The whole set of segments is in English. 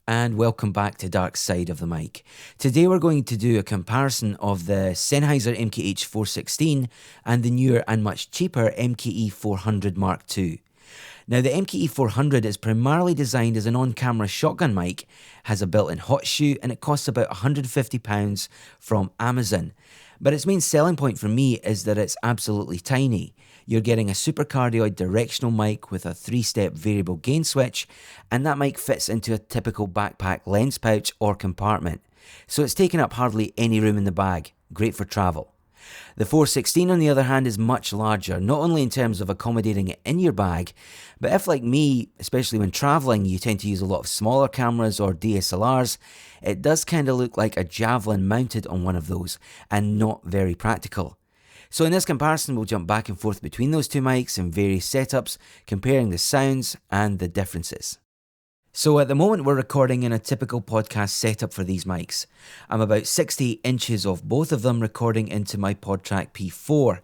And welcome back to Dark Side of the Mic. Today we're going to do a comparison of the Sennheiser MKH 416 and the newer and much cheaper MKE 400 Mark II. Now the MKE 400 is primarily designed as an on-camera shotgun mic, has a built-in hot shoe, and it costs about £150 from Amazon. But its main selling point for me is that it's absolutely tiny. You're getting a supercardioid directional mic with a 3-step variable gain switch, and that mic fits into a typical backpack lens pouch or compartment. So it's taking up hardly any room in the bag, great for travel. The 416 on the other hand is much larger, not only in terms of accommodating it in your bag, but if like me, especially when travelling, you tend to use a lot of smaller cameras or DSLRs, it does kind of look like a javelin mounted on one of those, and not very practical. So in this comparison we'll jump back and forth between those two mics in various setups, comparing the sounds and the differences. So at the moment we're recording in a typical podcast setup for these mics. I'm about 60 inches off both of them, recording into my PodTrack P4.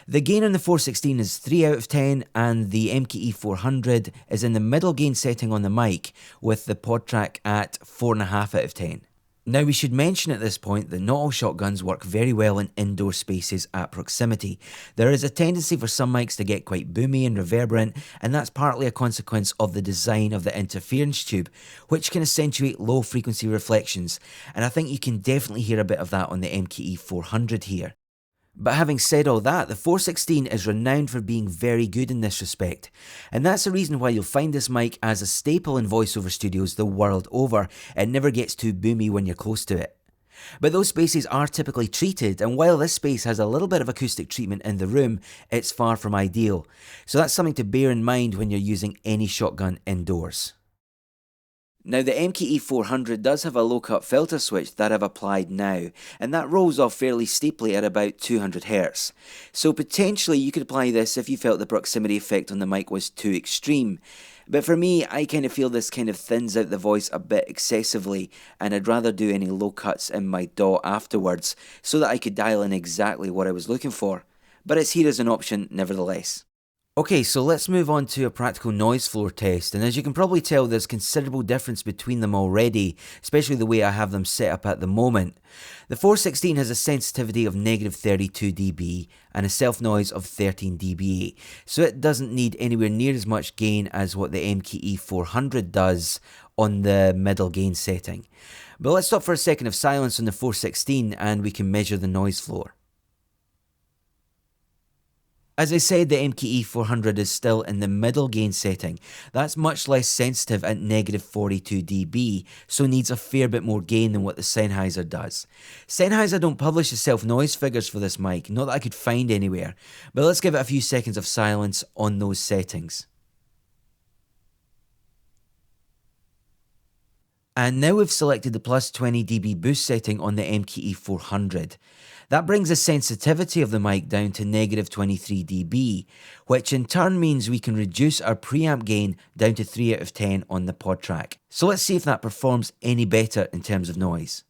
The gain on the 416 is 3 out of 10 and the MKE 400 is in the middle gain setting on the mic, with the PodTrack at 4.5 out of 10. Now we should mention at this point that not all shotguns work very well in indoor spaces at proximity. There is a tendency for some mics to get quite boomy and reverberant, and that's partly a consequence of the design of the interference tube, which can accentuate low frequency reflections, and I think you can definitely hear a bit of that on the MKE 400 here. But having said all that, the 416 is renowned for being very good in this respect, and that's the reason why you'll find this mic as a staple in voiceover studios the world over. It never gets too boomy when you're close to it. But those spaces are typically treated, and while this space has a little bit of acoustic treatment in the room, it's far from ideal. So that's something to bear in mind when you're using any shotgun indoors. Now the MKE 400 does have a low cut filter switch that I've applied now, and that rolls off fairly steeply at about 200Hz. So potentially you could apply this if you felt the proximity effect on the mic was too extreme. But for me, I kind of feel this kind of thins out the voice a bit excessively, and I'd rather do any low cuts in my DAW afterwards, so that I could dial in exactly what I was looking for. But it's here as an option nevertheless. Okay, so let's move on to a practical noise floor test, and as you can probably tell there's considerable difference between them already, especially the way I have them set up at the moment. The 416 has a sensitivity of negative 32 dB and a self noise of 13 dBA, so it doesn't need anywhere near as much gain as what the MKE 400 does on the middle gain setting. But let's stop for a second of silence on the 416 and we can measure the noise floor. As I said, the MKE 400 is still in the middle gain setting. That's much less sensitive at negative 42 dB, so needs a fair bit more gain than what the Sennheiser does. Sennheiser don't publish the self-noise figures for this mic, not that I could find anywhere, but let's give it a few seconds of silence on those settings. And now we've selected the plus 20 dB boost setting on the MKE 400. That brings the sensitivity of the mic down to negative 23 dB, which in turn means we can reduce our preamp gain down to 3 out of 10 on the PodTrack. So let's see if that performs any better in terms of noise.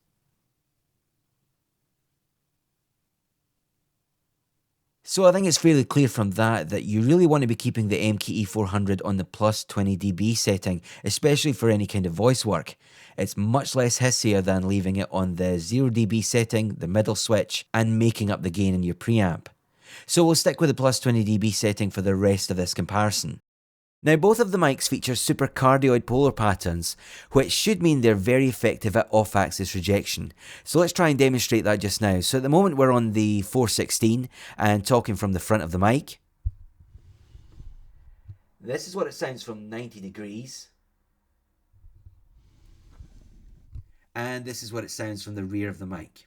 So I think it's fairly clear from that you really want to be keeping the MKE 400 on the plus 20 dB setting, especially for any kind of voice work. It's much less hissier than leaving it on the 0 dB setting, the middle switch, and making up the gain in your preamp. So we'll stick with the plus 20 dB setting for the rest of this comparison. Now both of the mics feature supercardioid polar patterns, which should mean they're very effective at off-axis rejection. So let's try and demonstrate that just now. So at the moment we're on the 416 and talking from the front of the mic. This is what it sounds from 90 degrees. And this is what it sounds from the rear of the mic.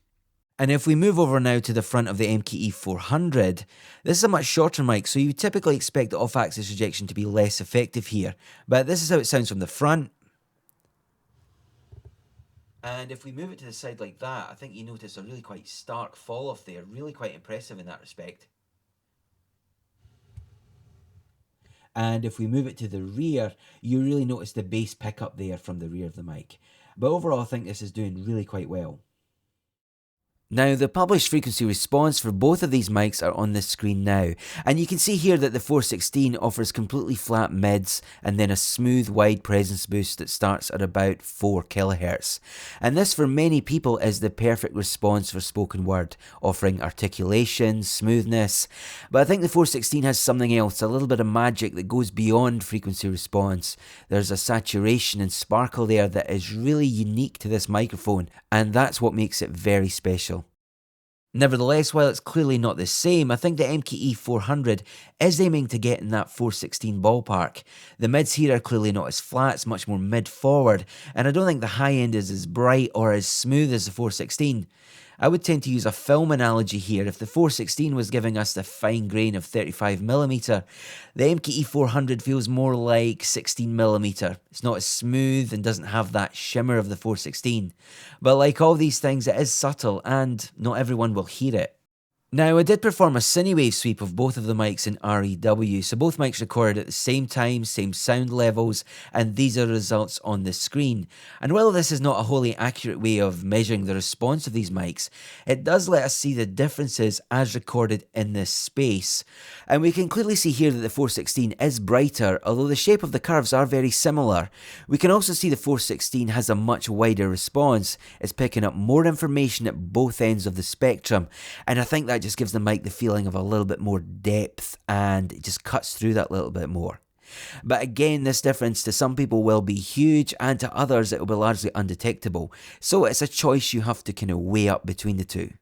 And if we move over now to the front of the MKE 400, this is a much shorter mic, so you typically expect the off-axis rejection to be less effective here. But this is how it sounds from the front. And if we move it to the side like that, I think you notice a really quite stark fall off there, really quite impressive in that respect. And if we move it to the rear, you really notice the bass pickup there from the rear of the mic. But overall I think this is doing really quite well. Now, the published frequency response for both of these mics are on the screen now, and you can see here that the 416 offers completely flat mids and then a smooth wide presence boost that starts at about 4 kHz. And this for many people is the perfect response for spoken word, offering articulation, smoothness. But I think the 416 has something else, a little bit of magic that goes beyond frequency response. There's a saturation and sparkle there that is really unique to this microphone, and that's what makes it very special. Nevertheless, while it's clearly not the same, I think the MKE 400 is aiming to get in that 416 ballpark. The mids here are clearly not as flat, it's much more mid-forward, and I don't think the high end is as bright or as smooth as the 416. I would tend to use a film analogy here. If the 416 was giving us the fine grain of 35mm, the MKE 400 feels more like 16mm. It's not as smooth and doesn't have that shimmer of the 416. But like all these things, it is subtle and not everyone will hear it. Now, I did perform a Cinewave sweep of both of the mics in REW, so both mics recorded at the same time, same sound levels, and these are the results on the screen. And while this is not a wholly accurate way of measuring the response of these mics, it does let us see the differences as recorded in this space. And we can clearly see here that the 416 is brighter, although the shape of the curves are very similar. We can also see the 416 has a much wider response. It's picking up more information at both ends of the spectrum, and I think that just gives the mic the feeling of a little bit more depth and it just cuts through that little bit more. But again, this difference to some people will be huge and to others it will be largely undetectable. So it's a choice you have to kind of weigh up between the two.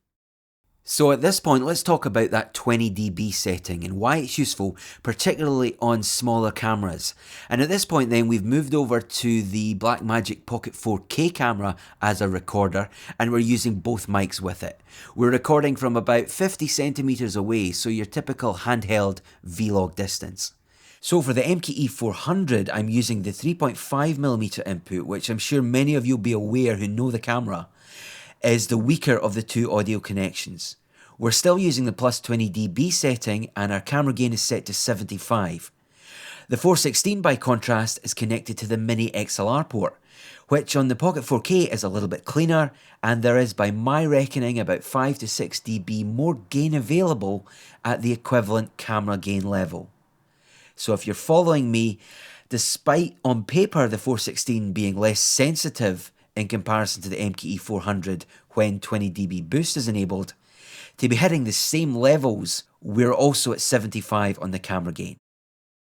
So at this point, let's talk about that 20 dB setting and why it's useful, particularly on smaller cameras. And at this point then, we've moved over to the Blackmagic Pocket 4K camera as a recorder, and we're using both mics with it. We're recording from about 50 centimeters away, so your typical handheld vlog distance. So for the MKE 400, I'm using the 3.5mm input, which I'm sure many of you will be aware who know the camera is the weaker of the two audio connections. We're still using the plus 20 dB setting and our camera gain is set to 75. The 416 by contrast is connected to the mini XLR port, which on the Pocket 4K is a little bit cleaner, and there is by my reckoning about 5 to 6 dB more gain available at the equivalent camera gain level. So if you're following me, despite on paper the 416 being less sensitive in comparison to the MKE 400 when 20 dB boost is enabled, to be hitting the same levels, we're also at 75 on the camera gain.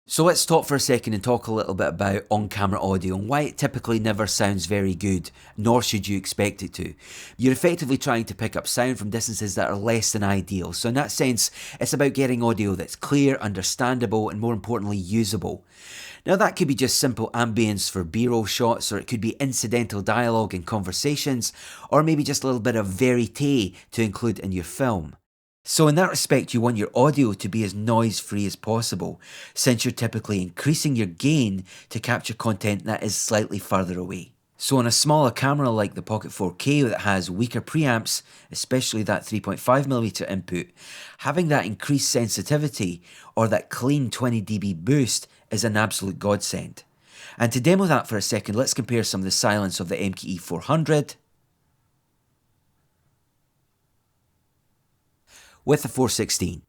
So let's stop for a second and talk a little bit about on-camera audio and why it typically never sounds very good, nor should you expect it to. You're effectively trying to pick up sound from distances that are less than ideal, so in that sense, it's about getting audio that's clear, understandable, and more importantly, usable. Now that could be just simple ambience for B-roll shots, or it could be incidental dialogue and conversations, or maybe just a little bit of verite to include in your film. So in that respect, you want your audio to be as noise-free as possible, since you're typically increasing your gain to capture content that is slightly further away. So on a smaller camera like the Pocket 4K that has weaker preamps, especially that 3.5mm input, having that increased sensitivity or that clean 20 dB boost is an absolute godsend. And to demo that for a second, let's compare some of the silence of the MKE 400 with the 416.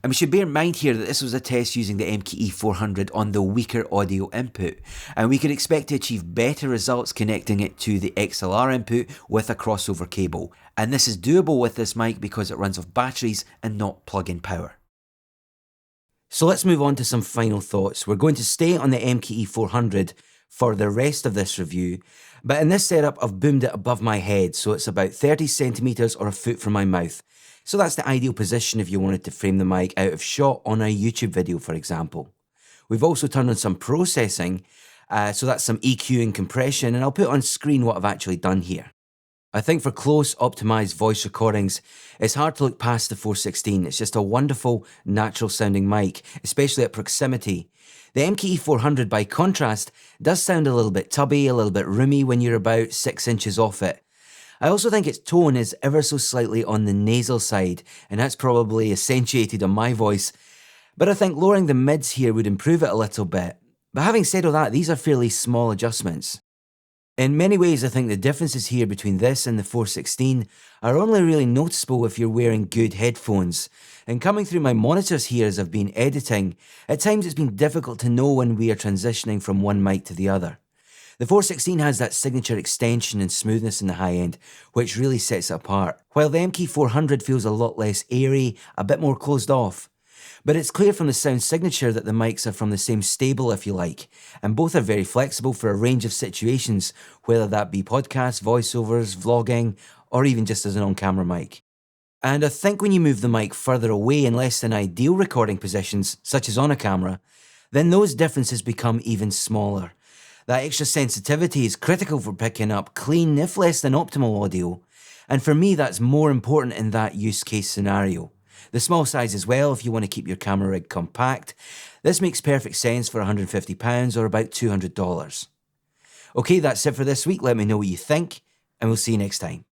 And we should bear in mind here that this was a test using the MKE 400 on the weaker audio input, and we could expect to achieve better results connecting it to the XLR input with a crossover cable. And this is doable with this mic because it runs off batteries and not plug-in power. So let's move on to some final thoughts. We're going to stay on the MKE 400 for the rest of this review, but in this setup I've boomed it above my head, so it's about 30 centimeters or a foot from my mouth. So that's the ideal position if you wanted to frame the mic out of shot on a YouTube video, for example. We've also turned on some processing, so that's some EQ and compression, and I'll put on screen what I've actually done here. I think for close, optimized voice recordings, it's hard to look past the 416. It's just a wonderful, natural sounding mic, especially at proximity. The MKE 400 by contrast does sound a little bit tubby, a little bit roomy when you're about 6 inches off it. I also think its tone is ever so slightly on the nasal side, and that's probably accentuated on my voice, but I think lowering the mids here would improve it a little bit. But having said all that, these are fairly small adjustments. In many ways, I think the differences here between this and the 416 are only really noticeable if you're wearing good headphones. And coming through my monitors here as I've been editing, at times it's been difficult to know when we are transitioning from one mic to the other. The 416 has that signature extension and smoothness in the high end, which really sets it apart, while the MKE 400 feels a lot less airy, a bit more closed off. But it's clear from the sound signature that the mics are from the same stable, if you like, and both are very flexible for a range of situations, whether that be podcasts, voiceovers, vlogging, or even just as an on-camera mic. And I think when you move the mic further away in less than ideal recording positions, such as on a camera, then those differences become even smaller. That extra sensitivity is critical for picking up clean, if less than optimal audio, and for me that's more important in that use case scenario. The small size as well if you want to keep your camera rig compact. This makes perfect sense for £150 or about $200. Okay, that's it for this week. Let me know what you think, and we'll see you next time.